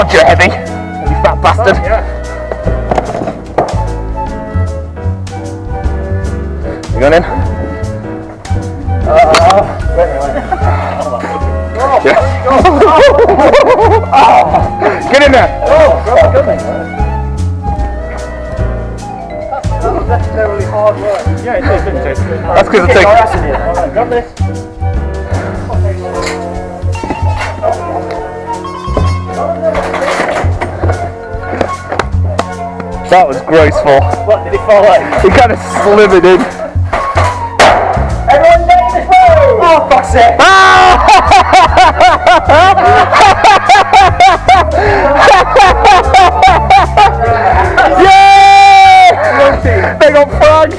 God, you're heavy, you fat bastard. Oh, yeah. You going in? Yeah. Get in there! That's necessarily hard work. Yeah, it is, isn't it? That's because it takes... Alright, got this. That was graceful. What, did he fall out? He kind of slithered in. Everyone down this road! Oh, fuck's sake! Yay! They got fragged!